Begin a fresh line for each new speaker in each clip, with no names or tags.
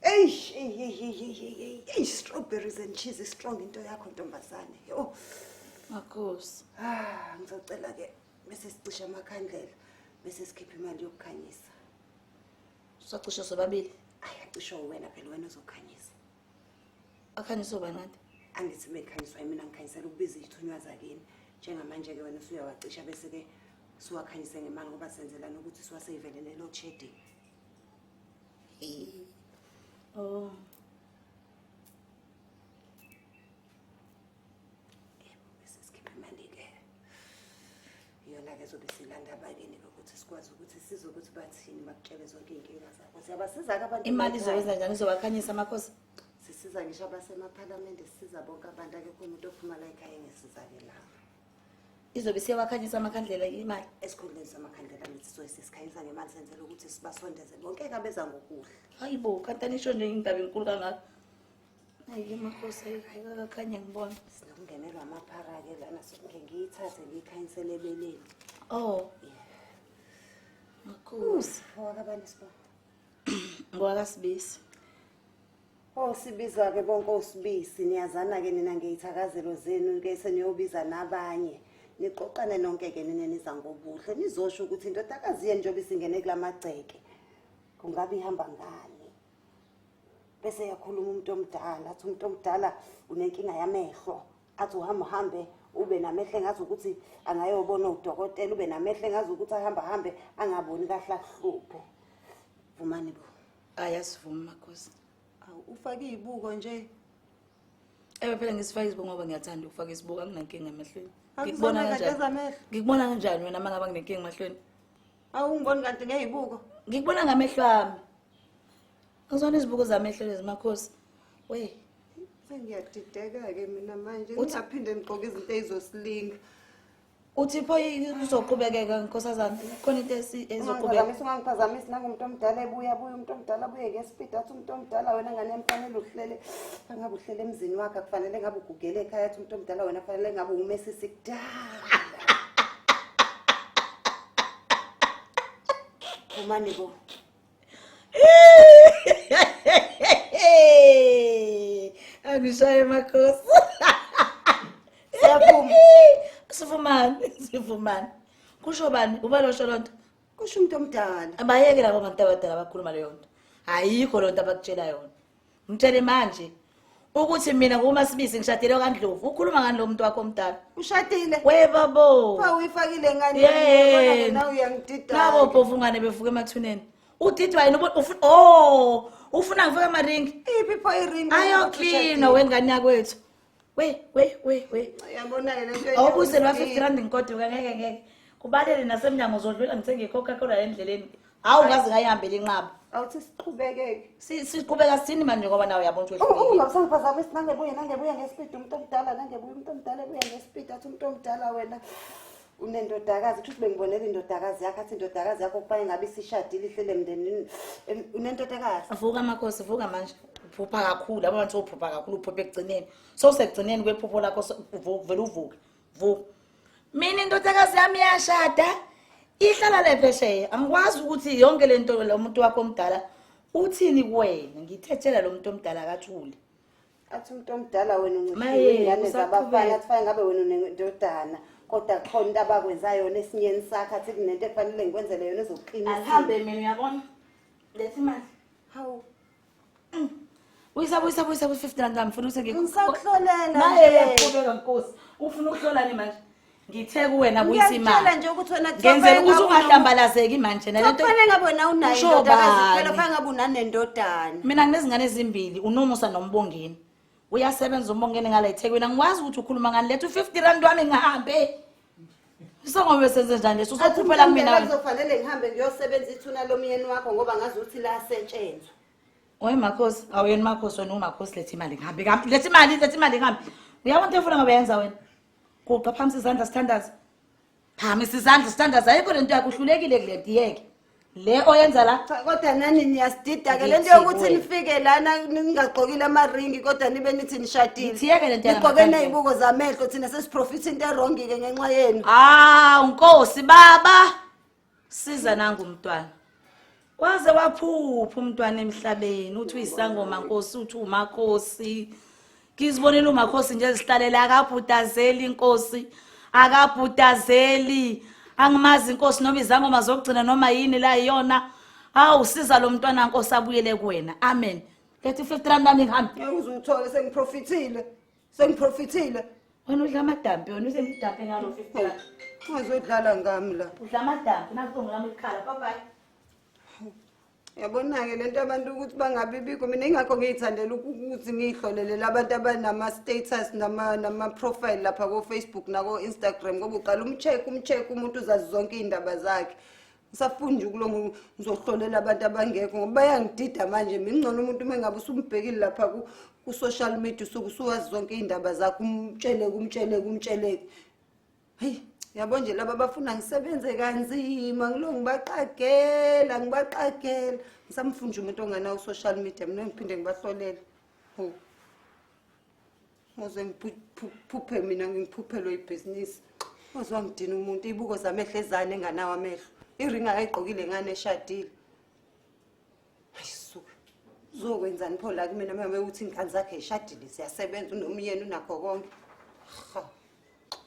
Hey, strawberries and cheese is strong into yakho ntombazane. Yo.
Makhosi.
Ngizocela ke bese sicisha amakhandlela bese sikhipha imali yokukhanyisa.
Socisha sobabili.
Ayacisha wena phela wena uzokhanyisa.
Akhanyisa ubani?
Angithi mekhanyiswa mina ngikhanyisela ukubiza izithunywa zakini. Njengamanje ke wena usuyawacisha bese ke siwakhanyise ngemali ngoba senzelana ukuthi siwasevele ne load shedding.
Oh.
Bese sikhipha imali ke. Yona ke zobe silanda abakini ukuthi sikwazi ukuthi sizokuthi bathini bakutshele zonke inkinga zakho. Siyabasiza ke abantu.
Imali izokwenza njani izobakhanyisa Makhosi?
Sisiza ngisho abasemaphalamende sisiza bonke abantu ake kumuntu ophuma la ekhaya ngesiza ke la.
Izobe siyawakhanyisa amakhandlela imali
Esikhundleni samakhandlela nithi sikhanyisa ngemali senzela ukuthi sibasondeze bonke kabeza ngokuhle.
hayibo kanti anisho nje indaba enkulu kangaka hayi Makhosi ayikakhanya ngibona
Sinokungenelwa amaphara ke lana sonke ngiyithathe ngikhanyisele ebeleni.
oh Makhosi
Wakabani siba?
ngwakasibisi
Sibiza ke bonke osibisi niyazana ke nina ngeyithakazelo zenu ke seniyobiza nabanye. Niqoqane nonke ke nina niza ngobuhle nizosho ukuthi indodakazi yenu njobe singene kulamagceke kungabe ihamba ngani bese yakhuluma umuntu omdala athi umuntu omdala unenkinga yamehlo athi uhambe ube namehlo engazi ukuthi angayobona udokotela ube namehlo engazi ukuthi hambe angaboni kahle ahluphe vumani bo
ayasivuma Makhosi
ufake izibuko nje
phela ngisifaka izibuko ngoba ngiyathanda ukufaka izibuko anginankinga emehlweni
ngikubona kanjani
ngikubona kanjani wena mangaba nginenkinga emehlweni
awungiboni kanti ngezibuko
ngikubona ngamehlo ami ngizona izibuko zamehlo lezi Makhosi we
sengiyadideka ke mina manje ngizaphinde ngiqoke izinto ezosilinga
uthi pho uzoqhubekeka Nkosazana khona into ezoqhubeka
ungangiphazamisi nangumuntu omdala ebuya umuntu omdala abuye ngespeed athi umuntu omdala wena ngane yamfanele uhlele angabe uhlele emzini wakhe kufanele ngabe ugugele ekhaya athi umuntu omdala wena kufanele ngabe umesisi kudala umani bo
angishaye Makhosi sifumani kusho bani ubalosho lonto
kusho umuntu omdala
abayeke labo abantu abadala bakhuluma leyo nto ayikho lonto abakutshela yona ngitshele manje ukuthi mina kuMasibisi ngishadile kaNdlovu ukhuluma ngani lo muntu wakho omdala
ushadile
webabo
uyifakile ngani yona nawe uyangidida
nabo bofungane bevuka emathuneni udidwa yini ufuna ngifake amaringi
iphi pho iringi
ayoclean wengane yakwethu we
yabona ke lento
awubuse lwa 50 rand ngikodwa ngeke kubalele nasemnyango uzodlula ngithenge iCoca-Cola endleleni awungazi ngayihambela inqaba
awuthi siqhubekeke
siqhubeka sini manje ngoba nawe uyabona ukuthi
ungasangiphazamisi nangebuye ngespeed umuntu omdala umuntu omdala ebuye ngespeed athi umuntu omdala wena unendodakazi ukuthi bengibonela indodakazi yakhe athi indodakazi yakho kufanele ngabe isishadile ihlele emndenini unendodakazi
vuka Makhosi vuka manje uphupha kakhulu abantu uphupha kakhulu uphupha ekugcineni sewusekugcineni kwephupho lakho vele uvuke vuka mina indodakazi yami yashada ihlala lephesheya angikwazi ukuthi yonke lento lo muntu wakho omdala uthini kuwena ngithethela lo muntu omdala kathuli
athi umuntu omdala wena ungizingane zabafana athi fanele ngabe wena unendodana kodwa khona into abakwenzayo yona esinyeni sakhe athi kunento efanele ngikwenzele yona ezoqinisa
ahambe mina uyabona lethi manje
hawu
uyisa 50 rand ngifuna ukuthi
ngisakuhlolela
naye yaqhubeka Nkosi ufuna ukuhlolana manje ngithe kuwena kuyisa imali
ngiyakutshela nje ukuthi wena
ngenzela ukuthi ungahlambalazi imanje nalento
kufanele ngabe wena unayo indodakazi phela fanele ngabe unanendodana
mina nginezingane ezimbili unomusa nombongeni uyasebenza umbongeni ngala eThekwini angikwazi ukuthi ukhuluma ngani lethu 50 rand wami ngihambe Isangoma senze njani leso sokhuphela mina
kuzofanele ngihambe ngiyosebenza ithuna lomyeni wakho ngoba ngazi ukuthi la sentshenzwe
oy Makhosi awuyeni Makhosi wena uMakhosi lethi imali ngihambe lethi imali ngihambe uyabona into efuna ngabe yenza wena kuqa phambi isandla standards phambi isandla standards ayikho lento yakho uhlulekile kule diyeke le oyenza la
kodwa nani niyasidida ke lento yokuthi nifike lana ningagqokile amaringi kodwa nibe nithi nishadile
ngiyeke lento yana
nigqoke nezibuko zamehlo thina sesiprofit into errong ke ngenxa yenu
Nkosi baba siza nangu umntwana waze waphupha umntwana emhlabeni uthi uyisangoma Nkosi uthi umakhosi ngizibonela umakhosi nje ezihlalela akabhudazeli inkosi akabhudazeli angimazi inkosi noma izangoma zokugcina noma yini la iyona hawu siza lo mntwana Nkosi abuyele kuwena amen lethi 50 rand nami ngihambe
Uzuthola sengiprofitile
wena udla amadampi wena usemdampi ngalo 50 rand
ungazodlala ngami la
udla amadampi nakutonga lami ikhala bye bye.
Yabona-ke lento abantu ukuthi bangabibikho mina ingakho ngiyithandela ukuthi ngiyihlolele abantu abanama-status nama-profile lapha ko-Facebook nako-Instagram ngoba uqala umcheck umuntu uzazi zonke iy'ndaba zakhe ngisafuni nje ukulo ngizohlolela abantu abangekho ngoba bayangidida manje ngingcono umuntu uma ngabe usumbhekile lapha ku-social media usuwazi zonke iy'ndaba zakhe umtsheleke heyi yabo nje laba bafuna ngisebenze kanzima ngilo ngibaqagela ngisamfuna nje umuntu onganawo social media mina ngiphinde ngibahlolele ngoze ngiphuphe mina ngiphuphelwe ibhizinisi ngoze wangidina umuntu ibuko zamehlo ezane enganawo amehlo iringa ayigqokile ngane eshadile ayisuka uzokwenzani pho la kumina mama uthi ingane zakhe eshadile siyasebenza unomyeni unakho konke.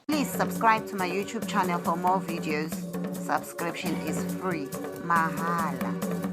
Please subscribe to my YouTube channel for more videos. Subscription is free. Mahala.